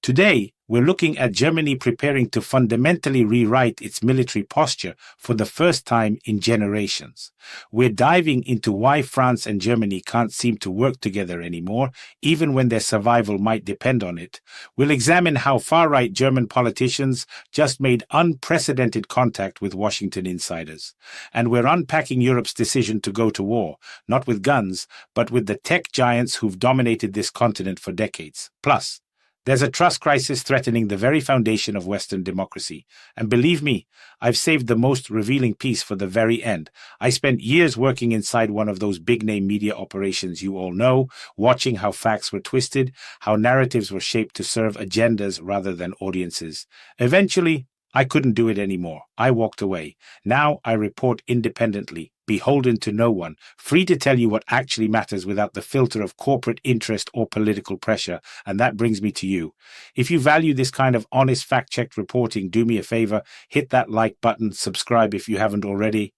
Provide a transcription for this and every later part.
Today, we're looking at Germany preparing to fundamentally rewrite its military posture for the first time in generations. We're diving into why France and Germany can't seem to work together anymore, even when their survival might depend on it. We'll examine how far-right German politicians just made unprecedented contact with Washington insiders. And we're unpacking Europe's decision to go to war, not with guns, but with the tech giants who've dominated this continent for decades. Plus, there's a trust crisis threatening the very foundation of Western democracy. And believe me, I've saved the most revealing piece for the very end. I spent years working inside one of those big-name media operations you all know, watching how facts were twisted, how narratives were shaped to serve agendas rather than audiences. Eventually, I couldn't do it anymore. I walked away. Now I report independently, beholden to no one, free to tell you what actually matters without the filter of corporate interest or political pressure. And that brings me to you. If you value this kind of honest, fact-checked reporting, do me a favor, hit that like button, subscribe if you haven't already.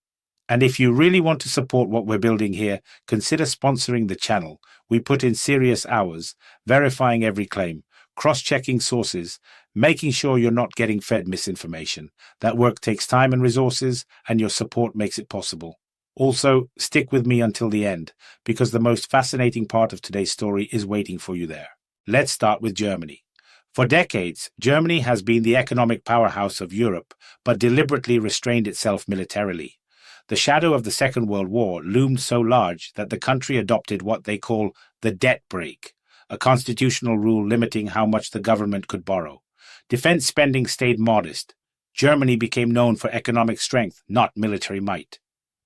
And if you really want to support what we're building here, consider sponsoring the channel. We put in serious hours, verifying every claim, cross-checking sources, making sure you're not getting fed misinformation. That work takes time and resources, and your support makes it possible. Also, stick with me until the end, because the most fascinating part of today's story is waiting for you there. Let's start with Germany. For decades, Germany has been the economic powerhouse of Europe, but deliberately restrained itself militarily. The shadow of the Second World War loomed so large that the country adopted what they call the debt brake, a constitutional rule limiting how much the government could borrow. Defense spending stayed modest. Germany became known for economic strength, not military might.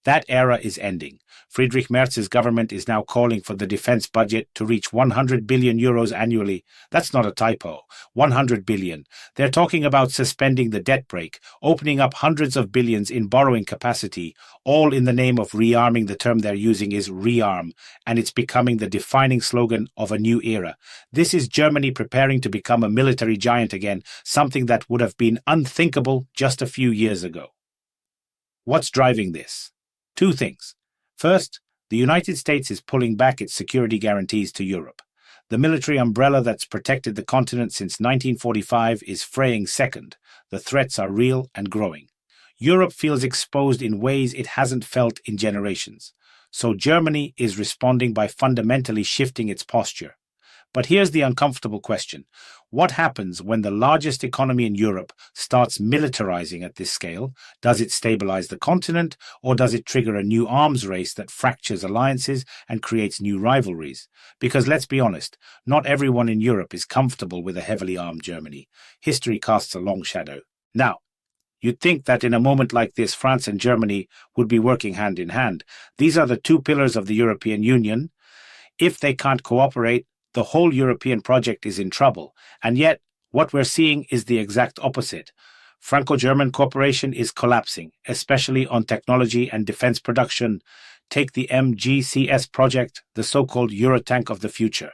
That era is ending. Friedrich Merz's government is now calling for the defense budget to reach 100 billion euros annually. That's not a typo. 100 billion. They're talking about suspending the debt brake, opening up hundreds of billions in borrowing capacity, all in the name of rearming. The term they're using is rearm, and it's becoming the defining slogan of a new era. This is Germany preparing to become a military giant again, something that would have been unthinkable just a few years ago. What's driving this? Two things. First, the United States is pulling back its security guarantees to Europe. The military umbrella that's protected the continent since 1945 is fraying. Second, the threats are real and growing. Europe feels exposed in ways it hasn't felt in generations. So Germany is responding by fundamentally shifting its posture. But here's the uncomfortable question. What happens when the largest economy in Europe starts militarizing at this scale? Does it stabilize the continent, or does it trigger a new arms race that fractures alliances and creates new rivalries? Because let's be honest, not everyone in Europe is comfortable with a heavily armed Germany. History casts a long shadow. Now, you'd think that in a moment like this, France and Germany would be working hand in hand. These are the two pillars of the European Union. If they can't cooperate, the whole European project is in trouble, and yet what we're seeing is the exact opposite. Franco German cooperation is collapsing, especially on technology and defense production. Take the MGCS project, the so-called Eurotank of the future.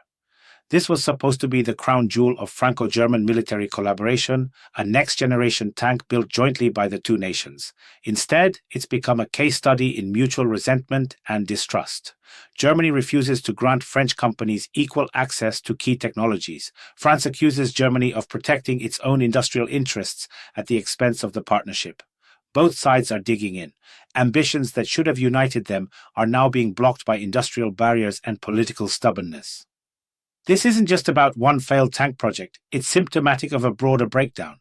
This was supposed to be the crown jewel of Franco-German military collaboration, a next-generation tank built jointly by the two nations. Instead, it's become a case study in mutual resentment and distrust. Germany refuses to grant French companies equal access to key technologies. France accuses Germany of protecting its own industrial interests at the expense of the partnership. Both sides are digging in. Ambitions that should have united them are now being blocked by industrial barriers and political stubbornness. This isn't just about one failed tank project, it's symptomatic of a broader breakdown.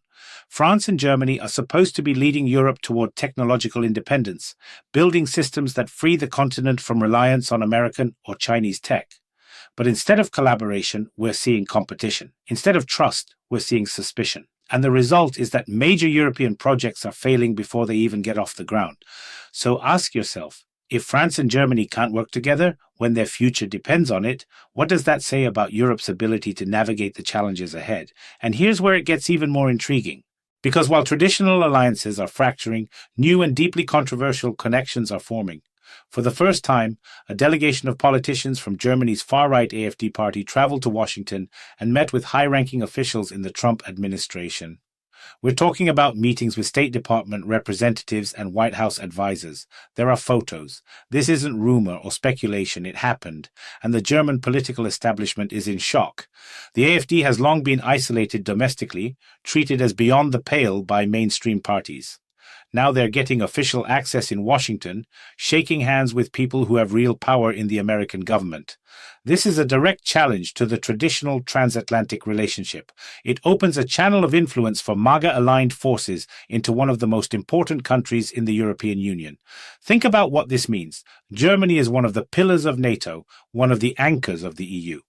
France and Germany are supposed to be leading Europe toward technological independence, building systems that free the continent from reliance on American or Chinese tech. But instead of collaboration, we're seeing competition. Instead of trust, we're seeing suspicion. And the result is that major European projects are failing before they even get off the ground. So ask yourself, if France and Germany can't work together when their future depends on it, what does that say about Europe's ability to navigate the challenges ahead? And here's where it gets even more intriguing. Because while traditional alliances are fracturing, new and deeply controversial connections are forming. For the first time, a delegation of politicians from Germany's far-right AfD party traveled to Washington and met with high-ranking officials in the Trump administration. We're talking about meetings with State Department representatives and White House advisors. There are photos. This isn't rumor or speculation, it happened, and the German political establishment is in shock. The AfD has long been isolated domestically, treated as beyond the pale by mainstream parties. Now they're getting official access in Washington, shaking hands with people who have real power in the American government. This is a direct challenge to the traditional transatlantic relationship. It opens a channel of influence for MAGA-aligned forces into one of the most important countries in the European Union. Think about what this means. Germany is one of the pillars of NATO, one of the anchors of the EU.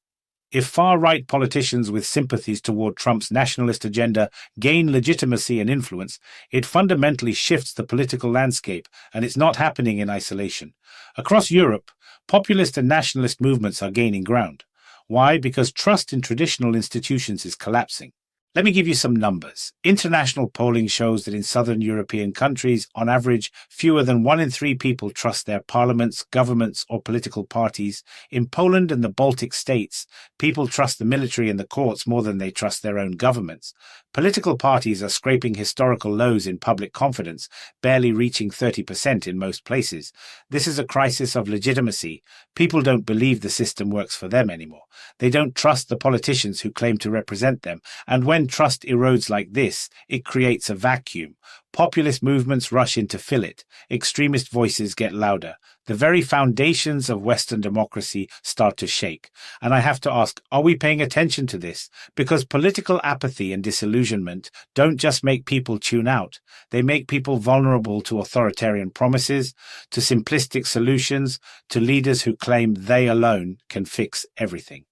If far-right politicians with sympathies toward Trump's nationalist agenda gain legitimacy and influence, it fundamentally shifts the political landscape, and it's not happening in isolation. Across Europe, populist and nationalist movements are gaining ground. Why? Because trust in traditional institutions is collapsing. Let me give you some numbers. International polling shows that in southern European countries, on average, fewer than 1 in 3 people trust their parliaments, governments, or political parties. In Poland and the Baltic states, people trust the military and the courts more than they trust their own governments. Political parties are scraping historical lows in public confidence, barely reaching 30% in most places. This is a crisis of legitimacy. People don't believe the system works for them anymore. They don't trust the politicians who claim to represent them, and when trust erodes like this, it creates a vacuum. Populist movements rush in to fill it. Extremist voices get louder. The very foundations of Western democracy start to shake. And I have to ask, are we paying attention to this? Because political apathy and disillusionment don't just make people tune out. They make people vulnerable to authoritarian promises, to simplistic solutions, to leaders who claim they alone can fix everything.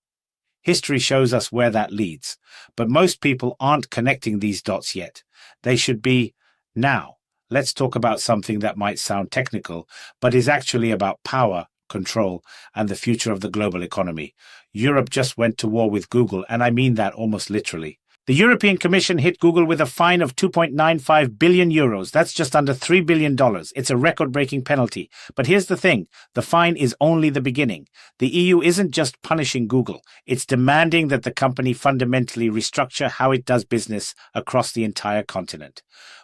History shows us where that leads, but most people aren't connecting these dots yet. They should be. Now, let's talk about something that might sound technical, but is actually about power, control, and the future of the global economy. Europe just went to war with Google, and I mean that almost literally. The European Commission hit Google with a fine of 2.95 billion euros. That's just under $3 billion. It's a record-breaking penalty. But here's the thing. The fine is only the beginning. The EU isn't just punishing Google. It's demanding that the company fundamentally restructure how it does business across the entire continent.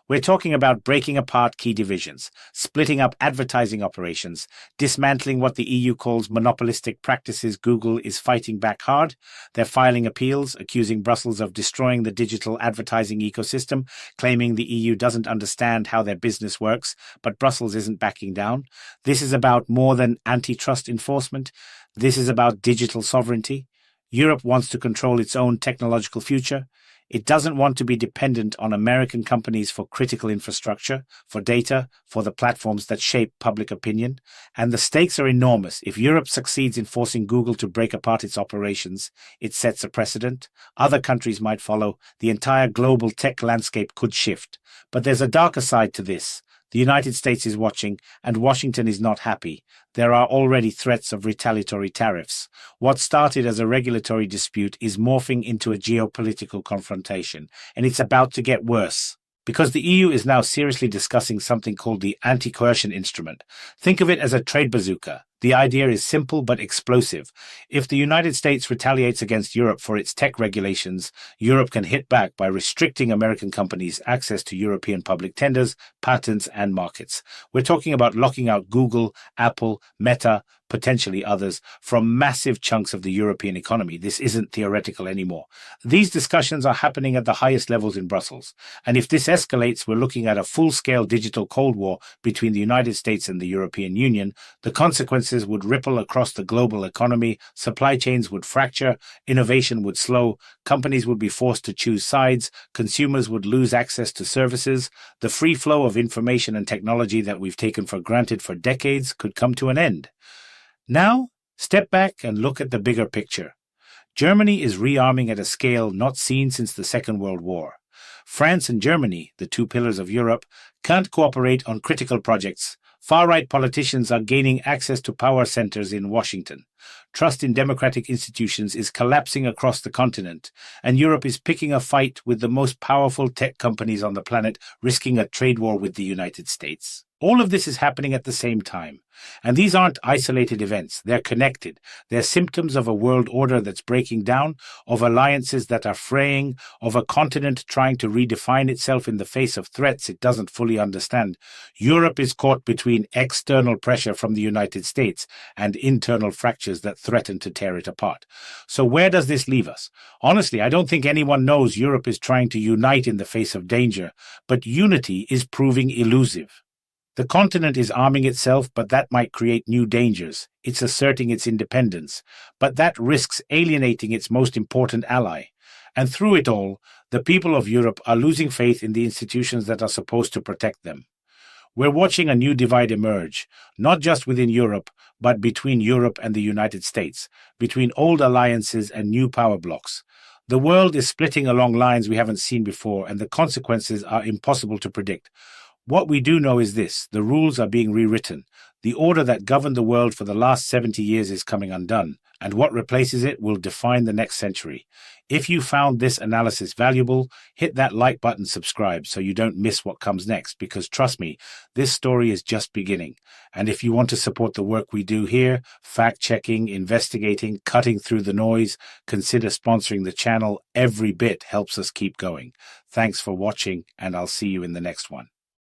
We're talking about breaking apart key divisions, splitting up advertising operations, dismantling what the EU calls monopolistic practices. Google is fighting back hard. They're filing appeals, accusing Brussels of destroying the digital advertising ecosystem, claiming the EU doesn't understand how their business works, but Brussels isn't backing down. This is about more than antitrust enforcement. This is about digital sovereignty. Europe wants to control its own technological future. It doesn't want to be dependent on American companies for critical infrastructure, for data, for the platforms that shape public opinion. And the stakes are enormous. If Europe succeeds in forcing Google to break apart its operations, it sets a precedent. Other countries might follow. The entire global tech landscape could shift. But there's a darker side to this. The United States is watching, and Washington is not happy. There are already threats of retaliatory tariffs. What started as a regulatory dispute is morphing into a geopolitical confrontation, and it's about to get worse. Because the EU is now seriously discussing something called the anti-coercion instrument. Think of it as a trade bazooka. The idea is simple but explosive. If the United States retaliates against Europe for its tech regulations, Europe can hit back by restricting American companies' access to European public tenders, patents, and markets. We're talking about locking out Google, Apple, Meta, potentially others, from massive chunks of the European economy. This isn't theoretical anymore. These discussions are happening at the highest levels in Brussels. And if this escalates, we're looking at a full-scale digital Cold War between the United States and the European Union. The consequences would ripple across the global economy, supply chains would fracture, innovation would slow, companies would be forced to choose sides, consumers would lose access to services, the free flow of information and technology that we've taken for granted for decades could come to an end. Now, step back and look at the bigger picture. Germany is rearming at a scale not seen since the Second World War. France and Germany, the two pillars of Europe, can't cooperate on critical projects. Far-right politicians are gaining access to power centers in Washington. Trust in democratic institutions is collapsing across the continent, and Europe is picking a fight with the most powerful tech companies on the planet, risking a trade war with the United States. All of this is happening at the same time. And these aren't isolated events. They're connected. They're symptoms of a world order that's breaking down, of alliances that are fraying, of a continent trying to redefine itself in the face of threats it doesn't fully understand. Europe is caught between external pressure from the United States and internal fractures that threaten to tear it apart. So where does this leave us? Honestly, I don't think anyone knows Europe is trying to unite in the face of danger, but unity is proving elusive. The continent is arming itself, but that might create new dangers. It's asserting its independence, but that risks alienating its most important ally. And through it all, the people of Europe are losing faith in the institutions that are supposed to protect them. We're watching a new divide emerge, not just within Europe, but between Europe and the United States, between old alliances and new power blocks. The world is splitting along lines we haven't seen before, and the consequences are impossible to predict. What we do know is this: the rules are being rewritten. The order that governed the world for the last 70 years is coming undone, and what replaces it will define the next century. If you found this analysis valuable, hit that like button, subscribe so you don't miss what comes next, because trust me, this story is just beginning. And if you want to support the work we do here, fact-checking, investigating, cutting through the noise, consider sponsoring the channel. Every bit helps us keep going. Thanks for watching, and I'll see you in the next one.